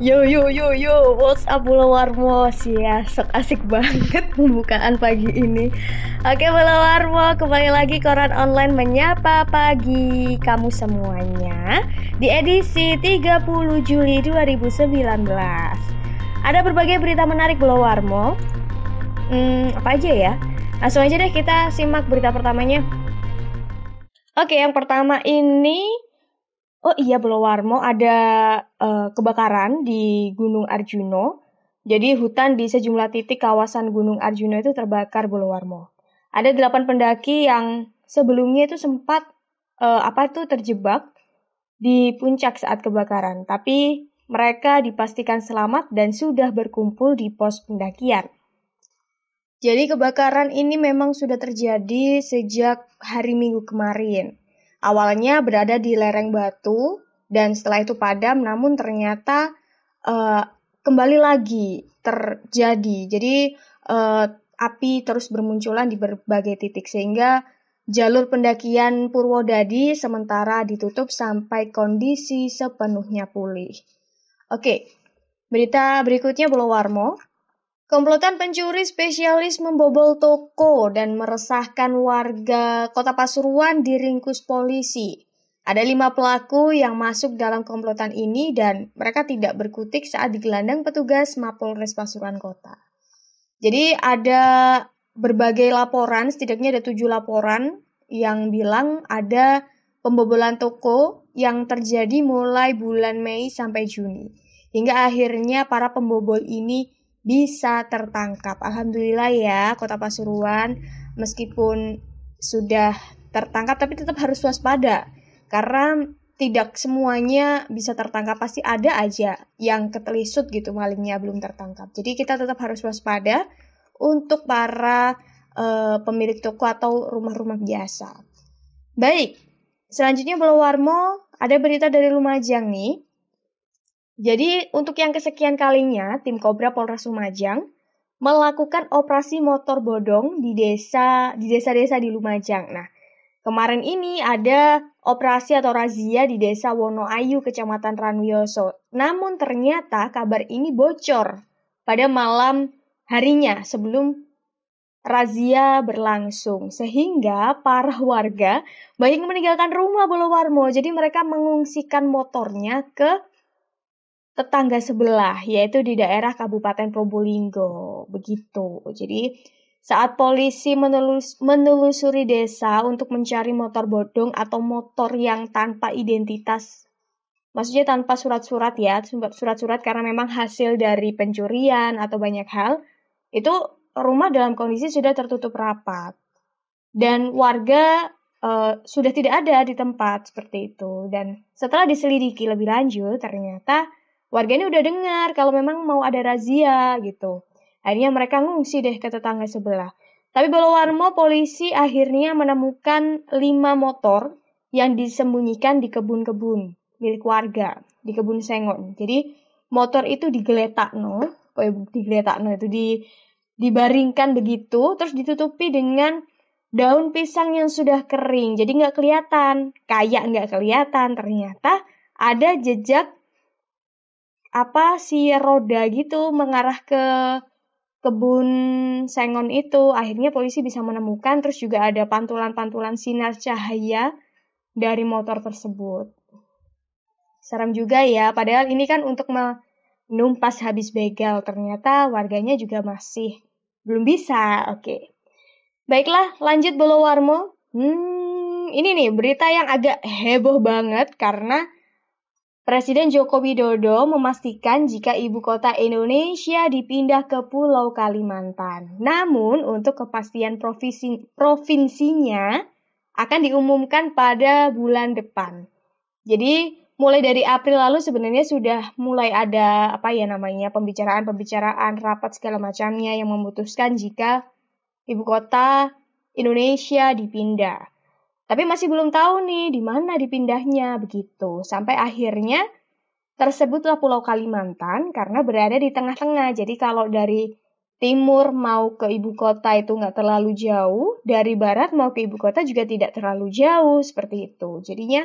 Yo yo yo yo, what's up Bola Warmo? Ya, sok asik banget pembukaan pagi ini. Oke Bola Warmo, kembali lagi koran online menyapa pagi kamu semuanya di edisi 30 Juli 2019. Ada berbagai berita menarik Bola Warmo. Apa aja ya? Langsung aja deh kita simak berita pertamanya. Oke, yang pertama ini oh iya, Blowarmo ada kebakaran di Gunung Arjuno. Jadi hutan di sejumlah titik kawasan Gunung Arjuno itu terbakar, Blowarmo. Ada 8 pendaki yang sebelumnya itu sempat terjebak di puncak saat kebakaran. Tapi mereka dipastikan selamat dan sudah berkumpul di pos pendakian. Jadi kebakaran ini memang sudah terjadi sejak hari Minggu kemarin. Awalnya berada di lereng batu dan setelah itu padam, namun ternyata kembali lagi terjadi. Jadi api terus bermunculan di berbagai titik sehingga jalur pendakian Purwodadi sementara ditutup sampai kondisi sepenuhnya pulih. Oke, berita berikutnya Blowarmo. Komplotan pencuri spesialis membobol toko dan meresahkan warga Kota Pasuruan diringkus polisi. Ada 5 pelaku yang masuk dalam komplotan ini dan mereka tidak berkutik saat digelandang petugas Mapolres Pasuruan Kota. Jadi ada berbagai laporan, setidaknya ada 7 laporan yang bilang ada pembobolan toko yang terjadi mulai bulan Mei sampai Juni. Hingga akhirnya para pembobol ini bisa tertangkap. Alhamdulillah ya, Kota Pasuruan meskipun sudah tertangkap tapi tetap harus waspada. Karena tidak semuanya bisa tertangkap, pasti ada aja yang ketelisut gitu malingnya belum tertangkap. Jadi kita tetap harus waspada untuk para pemilik toko atau rumah-rumah biasa. Baik, selanjutnya Blowarmo ada berita dari Lumajang nih. Jadi untuk yang kesekian kalinya, tim Kobra Polres Lumajang melakukan operasi motor bodong di desa-desa di Lumajang. Nah, kemarin ini ada operasi atau razia di desa Wonoayu, Kecamatan Ranwiyoso. Namun ternyata kabar ini bocor pada malam harinya sebelum razia berlangsung. Sehingga para warga banyak meninggalkan rumah Blowarmo. Jadi mereka mengungsikan motornya ke tetangga sebelah, yaitu di daerah Kabupaten Probolinggo. Begitu. Jadi saat polisi menelusuri desa untuk mencari motor bodong atau motor yang tanpa identitas, maksudnya tanpa surat-surat ya, surat-surat karena memang hasil dari pencurian atau banyak hal, itu rumah dalam kondisi sudah tertutup rapat. Dan warga sudah tidak ada di tempat seperti itu. Dan setelah diselidiki lebih lanjut, ternyata warga ini udah dengar kalau memang mau ada razia gitu. Akhirnya mereka ngungsi deh ke tetangga sebelah. Tapi Blowarmo polisi akhirnya menemukan 5 motor yang disembunyikan di kebun-kebun milik warga, di kebun sengon. Jadi motor itu digeletakno itu dibaringkan begitu, terus ditutupi dengan daun pisang yang sudah kering. Jadi nggak kelihatan, kayak nggak kelihatan. Ternyata ada jejak roda gitu mengarah ke kebun sengon itu. Akhirnya polisi bisa menemukan, terus juga ada pantulan-pantulan sinar cahaya dari motor tersebut. Serem juga ya, padahal ini kan untuk menumpas habis begal. Ternyata warganya juga masih belum bisa. Oke. Baiklah, lanjut Blowarmo. Ini nih berita yang agak heboh banget karena Presiden Joko Widodo memastikan jika ibu kota Indonesia dipindah ke Pulau Kalimantan. Namun, untuk kepastian provinsinya akan diumumkan pada bulan depan. Jadi, mulai dari April lalu sebenarnya sudah mulai ada pembicaraan, rapat segala macamnya yang memutuskan jika ibu kota Indonesia dipindah. Tapi masih belum tahu nih di mana dipindahnya begitu. Sampai akhirnya tersebutlah Pulau Kalimantan karena berada di tengah-tengah. Jadi kalau dari timur mau ke ibu kota itu nggak terlalu jauh, dari barat mau ke ibu kota juga tidak terlalu jauh seperti itu. Jadinya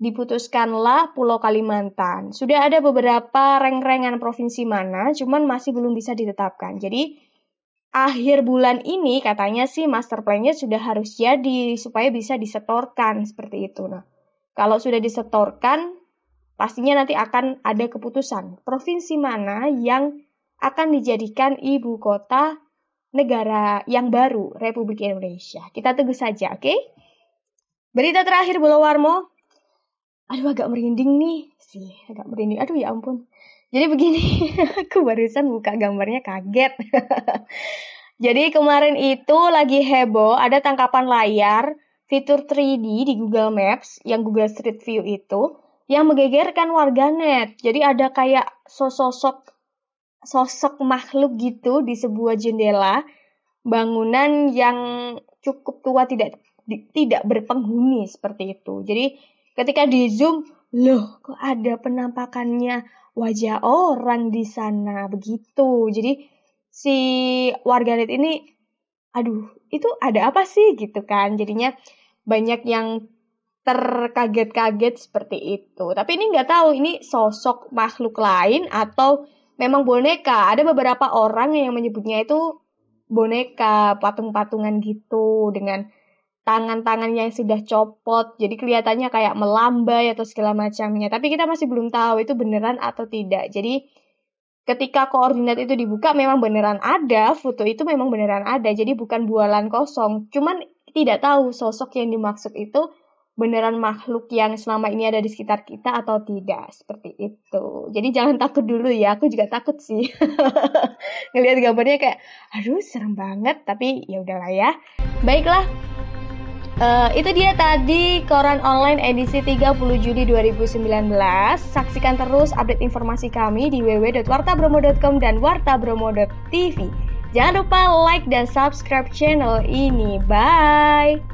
diputuskanlah Pulau Kalimantan. Sudah ada beberapa reng-rengan provinsi mana, cuman masih belum bisa ditetapkan. Jadi akhir bulan ini katanya sih master plan-nya sudah harus jadi supaya bisa disetorkan seperti itu. Nah, kalau sudah disetorkan, pastinya nanti akan ada keputusan provinsi mana yang akan dijadikan ibu kota negara yang baru Republik Indonesia. Kita tunggu saja, oke? Berita terakhir Bolo Warmo. Aduh, agak merinding nih. Agak merinding. Aduh, ya ampun. Jadi begini, aku barusan buka gambarnya kaget. Jadi kemarin itu lagi heboh, ada tangkapan layar fitur 3D di Google Maps, yang Google Street View itu, yang menggegerkan warganet. Jadi ada kayak sosok makhluk gitu di sebuah jendela, bangunan yang cukup tua tidak berpenghuni seperti itu. Jadi ketika di zoom, loh kok ada penampakannya wajah orang di sana begitu. Jadi si warganet ini, aduh itu ada apa sih gitu kan. Jadinya banyak yang terkaget-kaget seperti itu. Tapi ini nggak tahu ini sosok makhluk lain atau memang boneka. Ada beberapa orang yang menyebutnya itu boneka, patung-patungan gitu dengan tangan-tangan yang sudah copot, jadi kelihatannya kayak melambai atau segala macamnya. Tapi kita masih belum tahu itu beneran atau tidak. Jadi ketika koordinat itu dibuka memang beneran ada, foto itu memang beneran ada. Jadi bukan bualan kosong. Cuman tidak tahu sosok yang dimaksud itu beneran makhluk yang selama ini ada di sekitar kita atau tidak. Seperti itu. Jadi jangan takut dulu ya. Aku juga takut sih. Ngelihat gambarnya kayak, aduh serem banget. Tapi ya udahlah ya. Baiklah. Itu dia tadi koran online edisi 30 Juli 2019. Saksikan terus update informasi kami di www.wartabromo.com dan wartabromo.tv. Jangan lupa like dan subscribe channel ini. Bye!